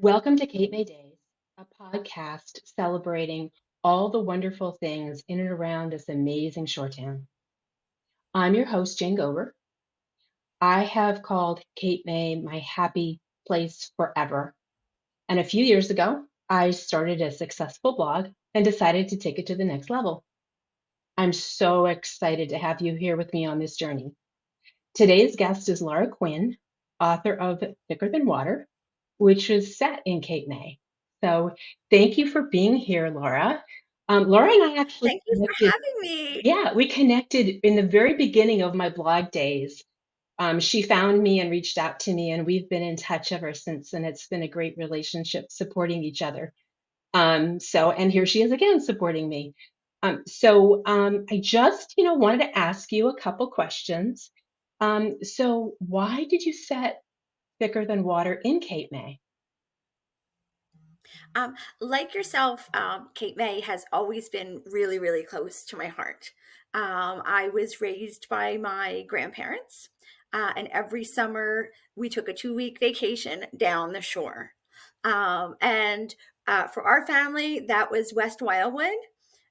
Welcome to Cape May Days, a podcast celebrating all the wonderful things in and around this amazing shore town. I'm your host, Jane Gover. I have called Cape May my happy place forever. And a few years ago, I started a successful blog and decided to take it to the next level. I'm so excited to have you here with me on this journey. Today's guest is Laura Quinn, author of Thicker Than Water, which is set in Cape May. So thank you for being here, Laura. Laura and I actually Thank you for connected. having me. Yeah, we connected in the very beginning of my blog days. She found me and reached out to me, and we've been in touch ever since. And it's been a great relationship supporting each other. And here she is again supporting me. I just, wanted to ask you a couple questions. So why did you set Thicker Than Water in Cape May? Like yourself, Kate May has always been really, really close to my heart. I was raised by my grandparents, and every summer we took a 2 week vacation down the shore. And for our family, that was West Wildwood.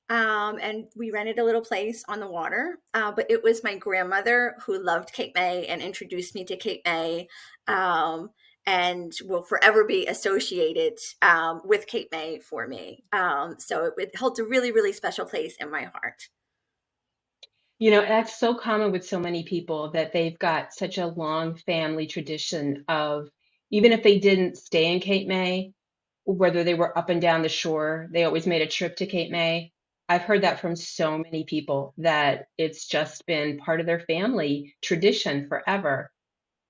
And we rented a little place on the water. But it was my grandmother who loved Cape May and introduced me to Cape May. And will forever be associated with Cape May for me. So it holds a really, really special place in my heart. That's so common with so many people that they've got such a long family tradition of, even if they didn't stay in Cape May, whether they were up and down the shore, they always made a trip to Cape May. I've heard that from so many people that it's just been part of their family tradition forever.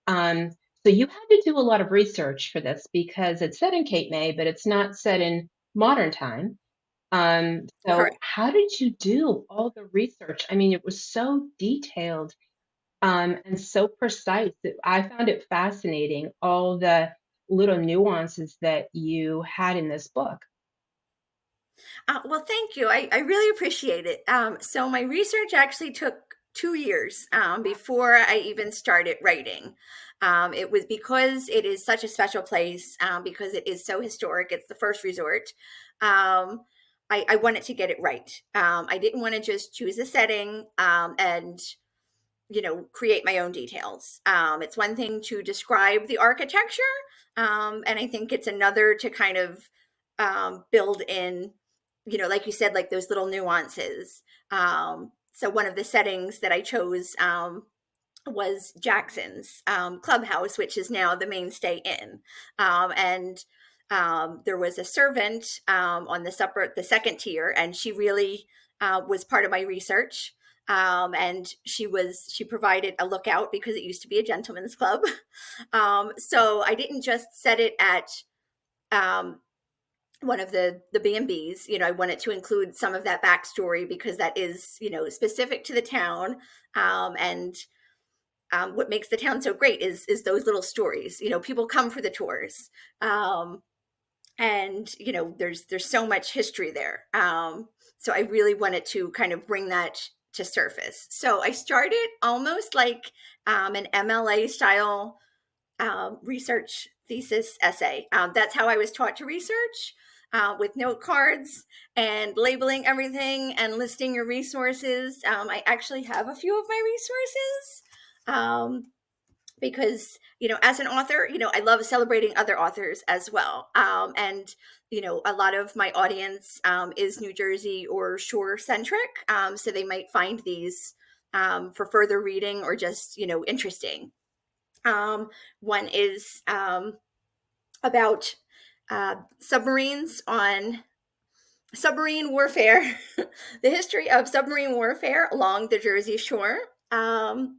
Um, so you had to do a lot of research for this because it's set in Cape May, but it's not set in modern time. So Correct. how did you do all the research? I mean, it was so detailed, and so precise that I found it fascinating, all the little nuances that you had in this book. Well, thank you. I really appreciate it. So my research actually took 2 years before I even started writing. It was because it is such a special place, because it is so historic. It's the first resort. Um, I wanted to get it right. I didn't want to just choose a setting and create my own details. It's one thing to describe the architecture, and I think it's another to kind of build in, like you said, like those little nuances. So one of the settings that I chose was Jackson's clubhouse, which is now the Mainstay Inn. And there was a servant on the second tier, and she really was part of my research. And she provided a lookout because it used to be a gentleman's club. So I didn't just set it at um, one of the B&Bs. I wanted to include some of that backstory because that is, specific to the town. And what makes the town so great is those little stories. People come for the tours, and there's so much history there. So I really wanted to kind of bring that to surface. So I started almost like an MLA style research thesis essay. That's how I was taught to research. With note cards and labeling everything and listing your resources. I actually have a few of my resources because, as an author, I love celebrating other authors as well. And, a lot of my audience is New Jersey or shore centric. So they might find these for further reading or just, interesting. One is about submarines on submarine warfare, the history of submarine warfare along the Jersey Shore. And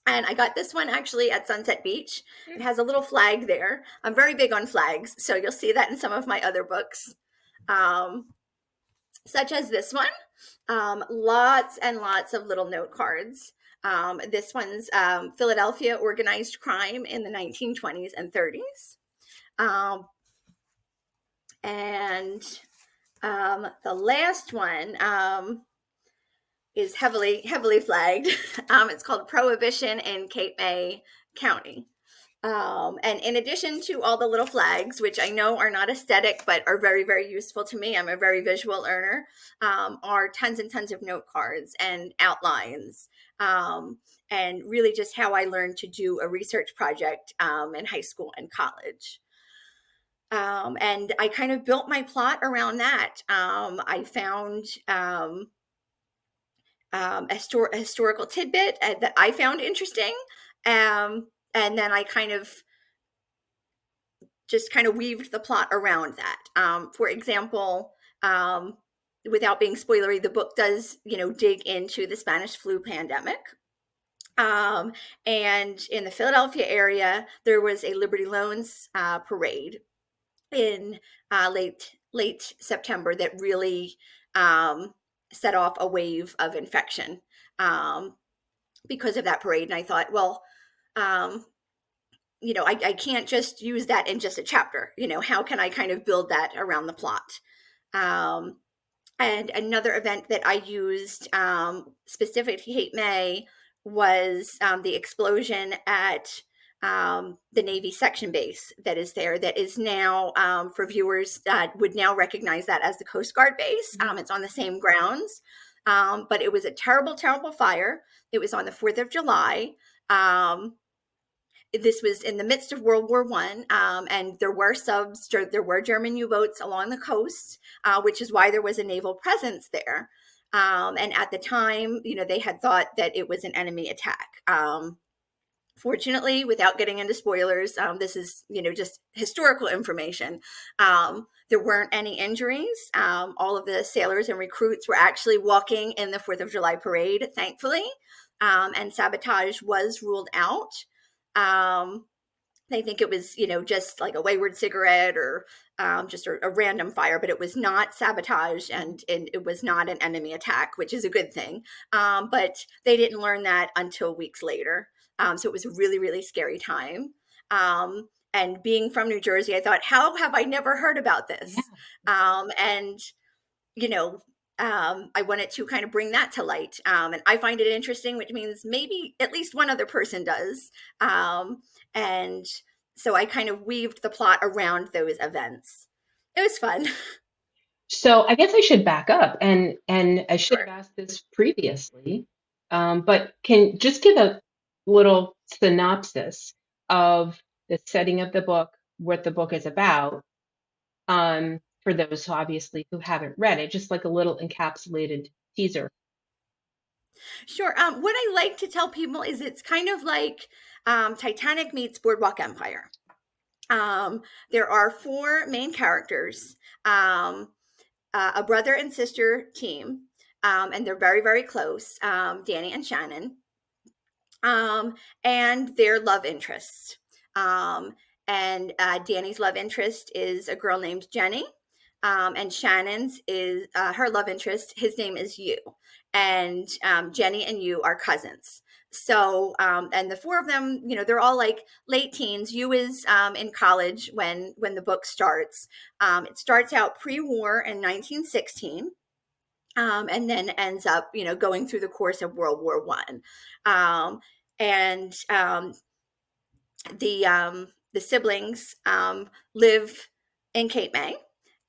I got this one actually at Sunset Beach. It has a little flag there. I'm very big on flags, so you'll see that in some of my other books, um, such as this one. Lots and lots of little note cards. This one's Philadelphia organized crime in the 1920s and 30s. Um, and the last one is heavily, heavily flagged. It's called Prohibition in Cape May County. And in addition to all the little flags, which I know are not aesthetic but are very, very useful to me, I'm a very visual learner, are tons and tons of note cards and outlines. Um, and really just how I learned to do a research project in high school and college. And I kind of built my plot around that. I found a historical tidbit that I found interesting. And then I kind of weaved the plot around that. For example, um, without being spoilery, the book does, dig into the Spanish flu pandemic. Um, and in the Philadelphia area, there was a Liberty Loans parade in late September that really set off a wave of infection um, because of that parade. And I thought, well, um, I can't just use that in just a chapter. How can I kind of build that around the plot? Um, and another event that I used specific to Cape May was the explosion at the Navy section base that is there, that is now, for viewers that would now recognize that as the Coast Guard base. It's on the same grounds, but it was a terrible, terrible fire. It was on the 4th of July. This was in the midst of World War I, and there were subs, there were German U-boats along the coast, which is why there was a naval presence there. And at the time, they had thought that it was an enemy attack. Fortunately, without getting into spoilers, this is, just historical information. There weren't any injuries. All of the sailors and recruits were actually walking in the 4th of July parade, thankfully, and sabotage was ruled out. They think it was, just like a wayward cigarette or just a random fire, but it was not sabotage and it was not an enemy attack, which is a good thing. But they didn't learn that until weeks later. So it was a really, really scary time. And being from New Jersey, I thought, how have I never heard about Yeah. this? And, you know, I wanted to kind of bring that to light. And I find it interesting, which means maybe at least one other person does. And so I kind of weaved the plot around those events. It was fun. So I guess I should back up, and I should have Sure. asked this previously, but can just give a little synopsis of the setting of the book, what the book is about, for those who obviously who haven't read it, just like a little encapsulated teaser. Sure. What I like to tell people is it's kind of like Titanic meets Boardwalk Empire. There are four main characters, a brother and sister team, and they're very, very close, Danny and Shannon, um, and their love interests. Um, and Danny's love interest is a girl named Jenny. And Shannon's is her love interest. His name is Yu, and Jenny and Yu are cousins. So, and the four of them, they're all like late teens. Yu is in college when the book starts. It starts out pre-war in 1916. And then ends up, going through the course of World War One, and the siblings live in Cape May,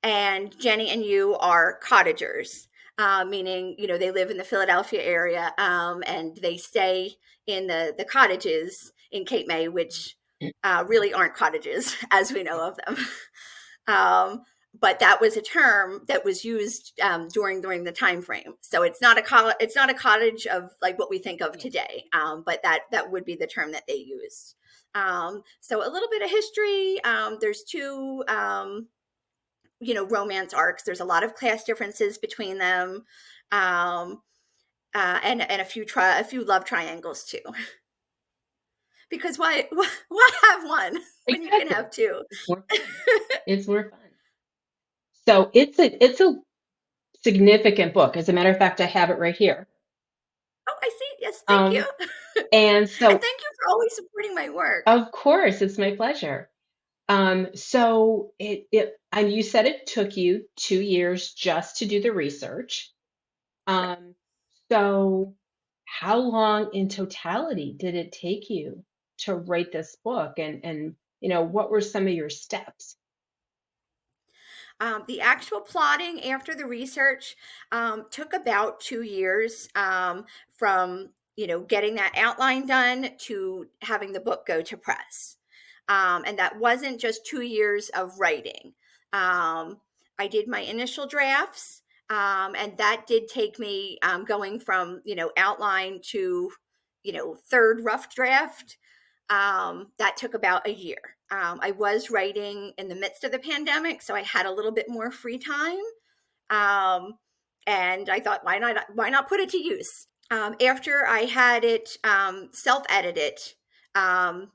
and Jenny and Yu are cottagers, meaning they live in the Philadelphia area, and they stay in the cottages in Cape May, which really aren't cottages as we know of them. um, but that was a term that was used during the time frame. So it's not a cottage of like what we think of today, but that would be the term that they used. So a little bit of history. There's two romance arcs. There's a lot of class differences between them, um, and a few love triangles too. Because why have one when you can Exactly. have two? It's more fun. It's more fun. So it's a significant book. As a matter of fact, I have it right here. Oh, I see. Yes, thank you. Um, and And so, thank you for always supporting my work. of course, it's my pleasure. So and you said it took you 2 years just to do the research. Right. Um, so how long in totality did it take you? to write this book, and what were some of your steps? The actual plotting after the research took about 2 years from getting that outline done to having the book go to press, and that wasn't just 2 years of writing. I did my initial drafts, and that did take me going from outline to third rough draft. That took about a year. I was writing in the midst of the pandemic, so I had a little bit more free time. Um, and I thought, why not put it to use? After I had it self-edited um,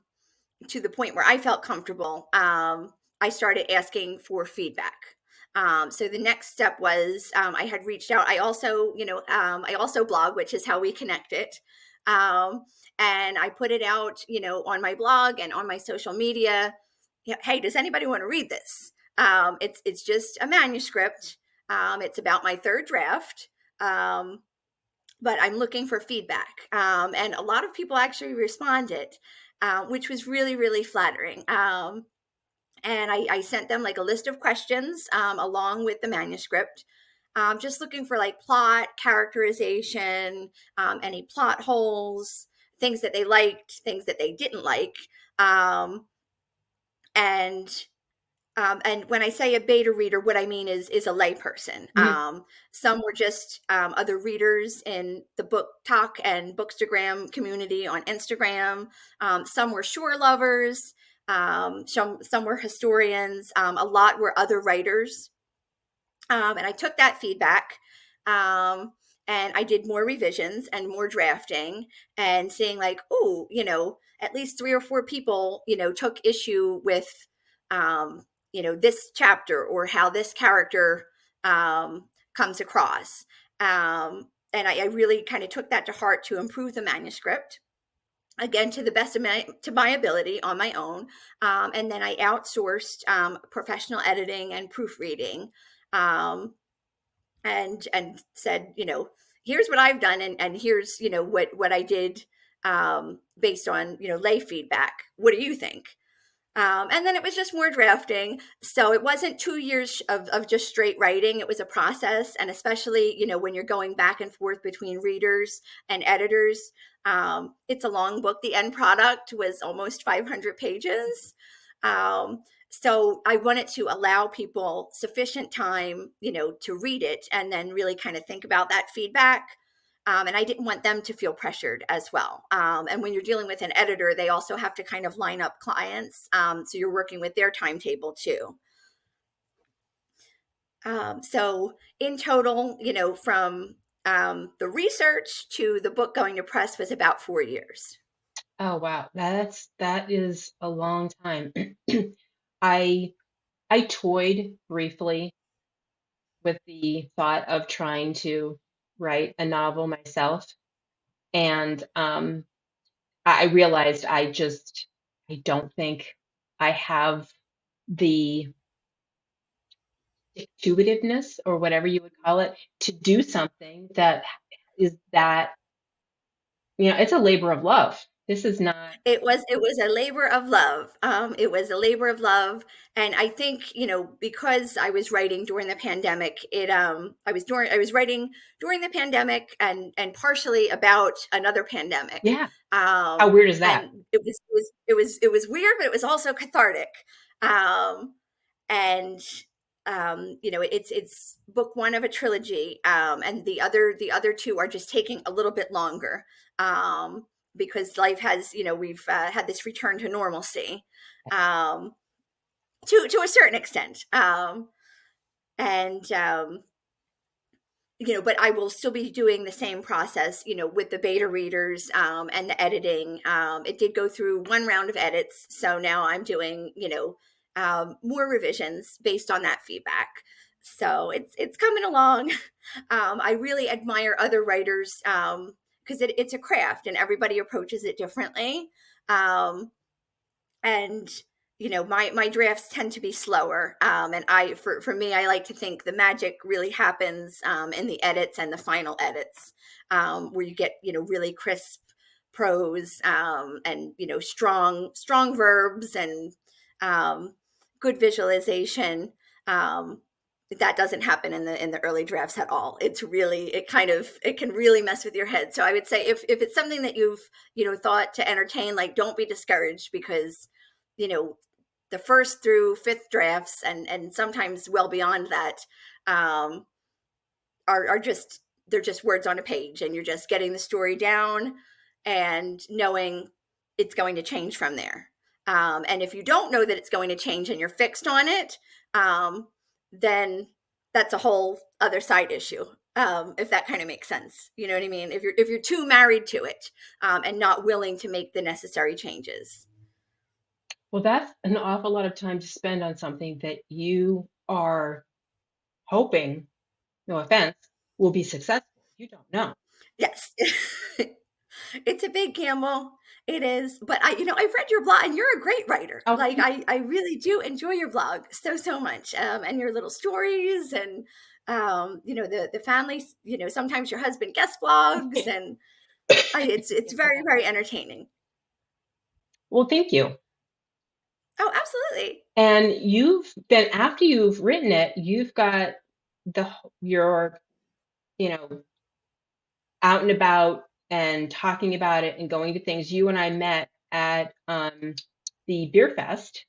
to the point where I felt comfortable, I started asking for feedback. So the next step was I had reached out. I also blog, which is how we connected. Um, and I put it out, on my blog and on my social media. Yeah, hey, does anybody want to read this? It's just a manuscript. It's about my third draft. But I'm looking for feedback. And a lot of people actually responded, which was really, really flattering. And I sent them like a list of questions along with the manuscript, just looking for like plot, characterization, any plot holes, things that they liked, things that they didn't like. Um, and and when I say a beta reader, what I mean is a layperson. Mhm. Some were just other readers in the book talk and bookstagram community on Instagram. Some were shore lovers. Some were historians. A lot were other writers. And I took that feedback. Um, and I did more revisions and more drafting and seeing like, oh, at least 3 or 4 people, took issue with, this chapter or how this character comes across. And I really kind of took that to heart to improve the manuscript again to the best of my ability on my own. And then I outsourced professional editing and proofreading. Um, and said, here's what I've done, and here's what I did based on lay feedback. What do you think? And then it was just more drafting. So it wasn't 2 years of just straight writing. It was a process. And especially, when you're going back and forth between readers and editors, it's a long book. The end product was almost 500 pages. Um, so I wanted to allow people sufficient time, to read it and then really kind of think about that feedback. And I didn't want them to feel pressured as well. And when you're dealing with an editor, they also have to kind of line up clients. So you're working with their timetable too. So in total, from the research to the book going to press was about 4 years. Oh wow, that is a long time. I I toyed briefly with the thought of trying to write a novel myself, and I realized I don't think I have the intuitiveness or whatever you would call it to do something that is that, it's a labor of love. This is not, It was a labor of love. It was a labor of love, and I think because I was writing during the pandemic, I was writing during the pandemic and partially about another pandemic, yeah. How weird is that? and it was weird, but it was also cathartic. Um, and it's book one of a trilogy, and the other two are just taking a little bit longer. Because life has, we've had this return to normalcy, um, to a certain extent, and but I will still be doing the same process, with the beta readers and the editing. It did go through one round of edits, so now I'm doing, more revisions based on that feedback. So it's coming along. I really admire other writers because it's a craft and everybody approaches it differently. Um, and my drafts tend to be slower, and for me, I like to think the magic really happens in the edits and the final edits, where you get really crisp prose, and strong verbs and good visualization. Um, that doesn't happen in the early drafts at all. It can really mess with your head. So I would say if it's something that you've thought to entertain, like, don't be discouraged, because you know the first through fifth drafts, and sometimes well beyond that, um, are just they're just words on a page, and you're just getting the story down and knowing it's going to change from there. And if you don't know that it's going to change and you're fixed on it, then that's a whole other side issue. If that kind of makes sense, you know what I mean? If you're too married to it, and not willing to make the necessary changes. Well, that's an awful lot of time to spend on something that you are hoping, no offense, will be successful. You don't know. Yes. It's a big gamble. It is, but I've read your blog, and you're a great writer. Oh, Like, thank I really do enjoy your blog so much, and your little stories, and the families. Sometimes your husband guest blogs, you. and it's Yes, I very have. very entertaining. Well, thank you. Oh, absolutely. And after you've written it, you've got your, you know, out and about and talking about it and going to things. You and I met at the beer fest.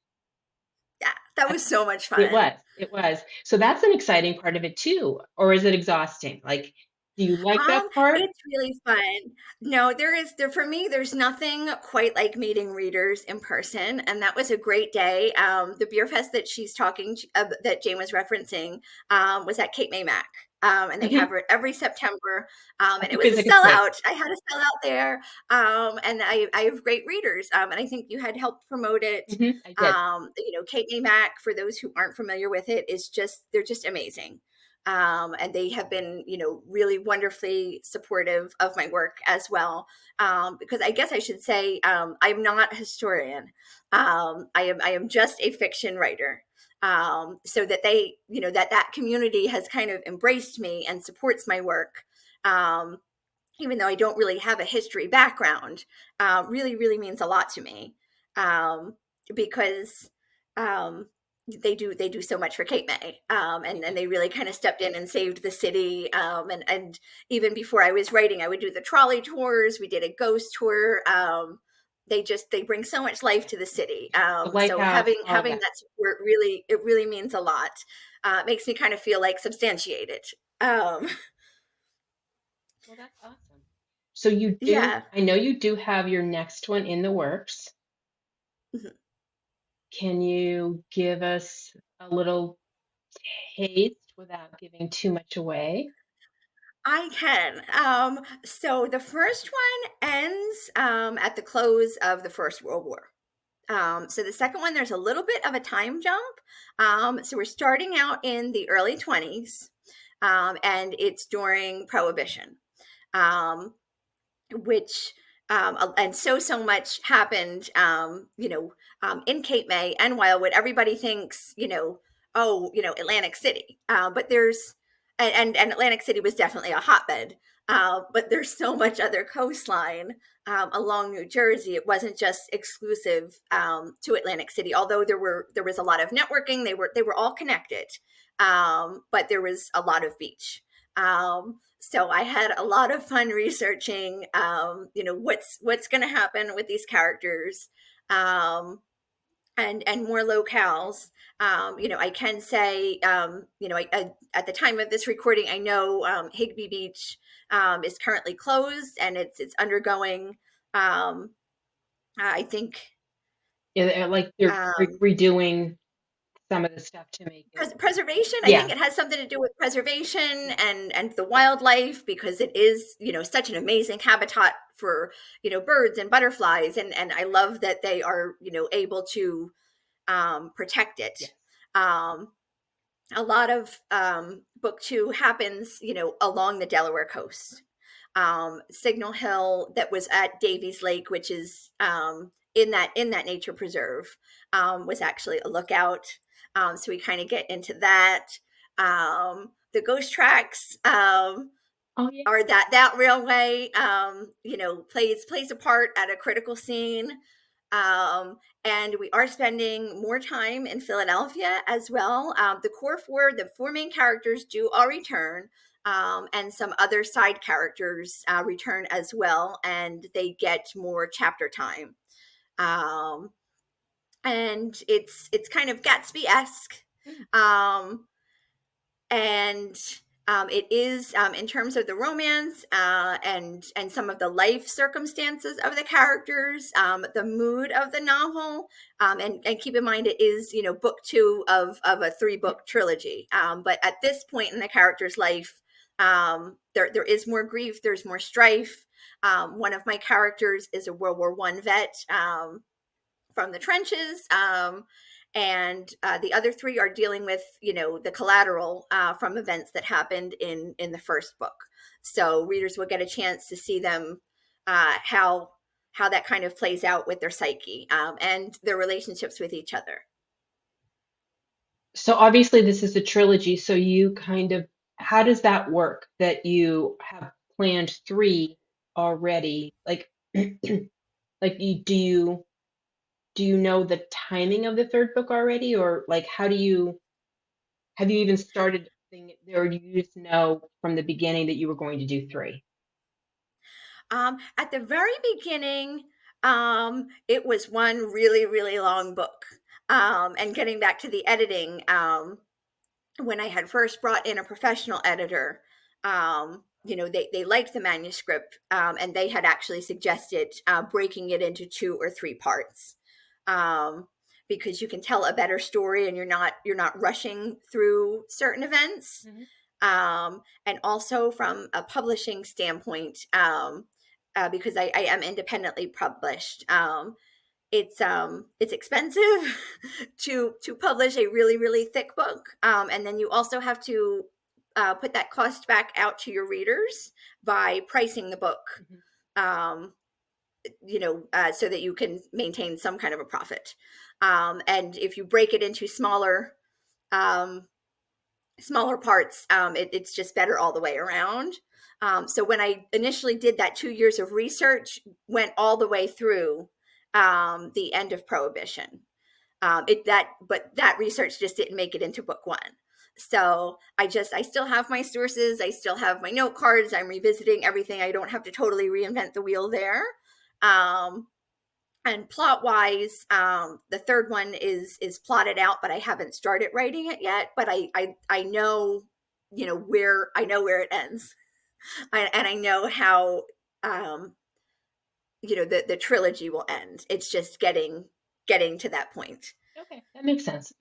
Yeah, that was so much It fun. was, it was. So that's an exciting part of it too. Or is it exhausting? Like, do you like that part? It's really fun. No, there for me, there's nothing quite like meeting readers in person, and that was a great day. The beer fest that that Jane was referencing, was at Cape May Mac. And they have Hmm. it every September. I And it could was a visit a quick. sellout. I had a sellout there. And I have great readers. And I think you had helped promote it. I did. Cape May Mac, for those who aren't familiar with it, they're just amazing. And they have been, really wonderfully supportive of my work as well. Because I guess I should say, I'm not a historian. I am just a fiction writer. So that that community has kind of embraced me and supports my work. Even though I don't really have a history background, really, really means a lot to me. Because, um, they do so much for Cape May, and they really kind of stepped in and saved the city. And even before I was writing, I would do the trolley tours. We did a ghost tour. They bring so much life to the city. The So lighthouse, all of having that. that support it really means a lot. It makes me kind of feel like substantiated. Um, Well, that's awesome. So yeah. I know you do have your next one in the works. Mhm. Can you give us a little taste without giving too much away? I can. So the first one ends, at the close of the First World War. So the second one, there's a little bit of a time jump. So we're starting out in the early 20s, and it's during Prohibition. Um, which and so much happened, in Cape May and Wildwood. Everybody thinks, oh, Atlantic City, but there's and Atlantic City was definitely a hotbed. But there's so much other coastline, along New Jersey. It wasn't just exclusive, to Atlantic City, although there was a lot of networking. They were all connected, but there was a lot of beach. So I had a lot of fun researching, what's going to happen with these characters, and more locales. I can say, at the time of this recording, I know, Higby Beach, is currently closed, and it's undergoing, I think, Yeah, like they're um, redoing some of the stuff to make it. preservation. I think Yeah, it has something to do with preservation and the wildlife, because it is, such an amazing habitat for, birds and butterflies, and I love that they are, able to, protect it. yes. um, a lot of, book two happens, along the Delaware coast. Signal Hill, that was at Davies Lake, which is, in that nature preserve, was actually a lookout. So we kind of get into that. The ghost tracks. Oh yeah. or that railway, plays a part at a critical scene. And we are spending more time in Philadelphia as well. The four main characters do all return, and some other side characters return as well, and they get more chapter time. Um, and it's kind of Gatsby esque. Mm. Um, and it is, in terms of the romance, and some of the life circumstances of the characters, the mood of the novel, and keep in mind it is, book two of a three book trilogy. But at this point in the character's life, there is more grief, there's more strife. One of my characters is a World War I vet, from the trenches. And the other three are dealing with, the collateral, from events that happened in the first book. So readers will get a chance to see them, how that kind of plays out with their psyche, and their relationships with each other. So obviously this is a trilogy, so you kind of, how does that work that you have planned three already? Like like do you know the timing of the third book already, or like how do you have you even started thinking, or do you just know from the beginning that you were going to do three? At the very beginning, it was one really, really long book. And getting back to the editing, when I had first brought in a professional editor, they liked the manuscript, and they had actually suggested breaking it into two or three parts, um, because you can tell a better story and you're not rushing through certain events. Mhm. And also from a publishing standpoint, because I am independently published. It's expensive to publish a really, really thick book, and then you also have to put that cost back out to your readers by pricing the book, Mhm. um, so that you can maintain some kind of a profit. And if you break it into um, smaller parts, it's just better all the way around. So when I initially did that, 2 years of research went all the way through, the end of Prohibition. But that research just didn't make it into book one. So I still have my sources. I still have my note cards. I'm revisiting everything. I don't have to totally reinvent the wheel there. Um, and plot wise, the third one is plotted out, but I haven't started writing it yet. But I know, where it ends. And I know how, the trilogy will end. It's just getting to that point. Okay, that makes sense.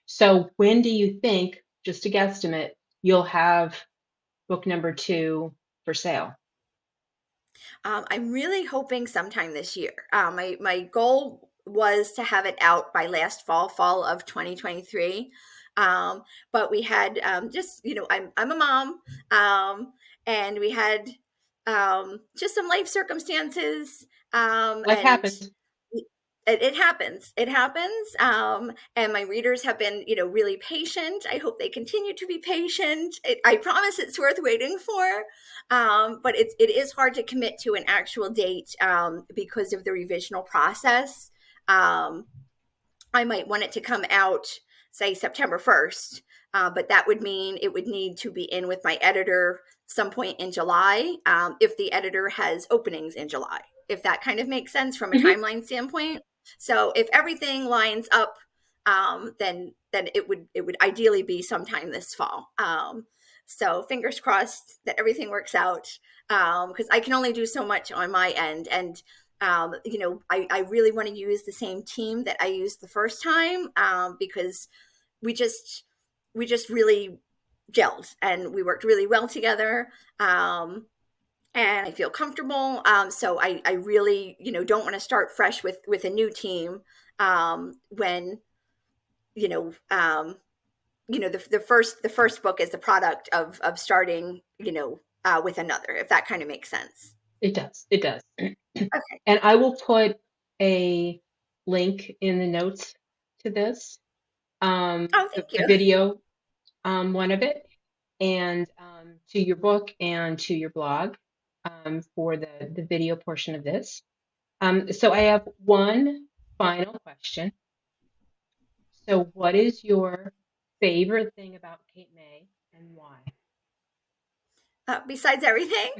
So when do you think, just a guesstimate, you'll have book number two for sale? I'm really hoping sometime this year. My goal was to have it out by last fall of 2023. But we had, just, I'm a mom, and we had, just some life circumstances, Life and happens. it happens. It happens. And my readers have been, really patient. I hope they continue to be patient. I promise it's worth waiting for. But it is hard to commit to an actual date, because of the revisional process. Um, I might want it to come out, say, September 1st, but that would mean it would need to be in with my editor some point in July, if the editor has openings in July, if that kind of makes sense from a Mhm. timeline standpoint. So if everything lines up, then it would ideally be sometime this fall. So fingers crossed that everything works out, because I can only do so much on my end. And I really want to use the same team that I used the first time, because we just we just really gelled and we worked really well together. And I feel comfortable. So I really, don't want to start fresh with a new team, when you know the first book is the product of starting, with another, if that kind of makes sense. It does. It does. Okay. And I will put a link in the notes to this, Oh, the, thank the you. video, one of it. and to your book and to your blog for the video portion of this. So I have one final question. So, what is your favorite thing about Cape May and why? Besides everything.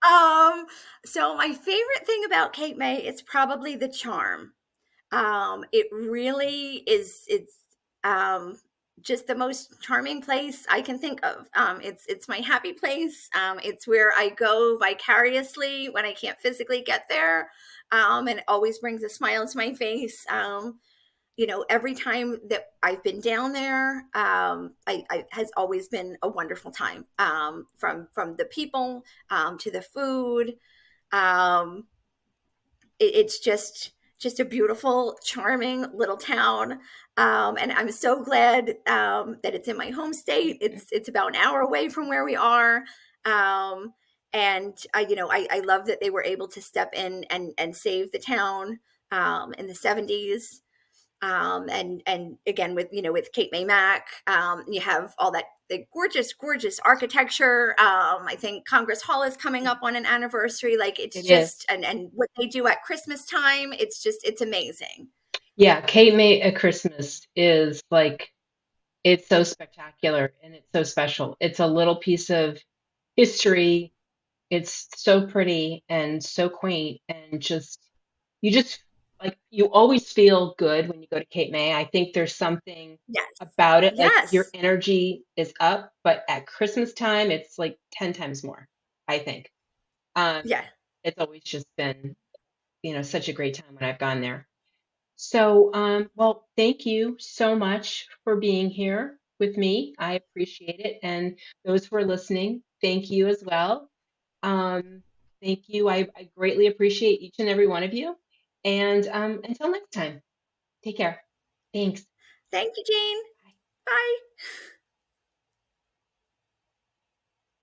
um, so my favorite thing about Cape May is probably the charm. It really is. It's um, just the most charming place I can think of. It's my happy place. It's where I go vicariously when I can't physically get there, and it always brings a smile to my face. Every time that I've been down there, I has always been a wonderful time. From the people to the food. Um, it's just a beautiful, charming little town, and I'm so glad that it's in my home state. It's about an hour away from where we are, um, and I love that they were able to step in and save the town in the '70s. And again with Kate May Mack, you have all that the gorgeous architecture. I think Congress Hall is coming up on an anniversary. Like it's It is. just and what they do at Christmas time, it's amazing. Yeah, Cape May at Christmas is like, it's so spectacular and it's so special. It's a little piece of history. It's so pretty and so quaint and you just like, you always feel good when you go to Cape May. I think there's something Yes, about it, like your yes, energy is up, but at Christmas time, it's like 10 times more, I think. Um, yeah. it's always just been, such a great time when I've gone there. So, well, thank you so much for being here with me. I appreciate it. And those who are listening, thank you as well. Um, thank you. I greatly appreciate each and every one of you. And until next time, take care. Thanks. Thank you, Jane.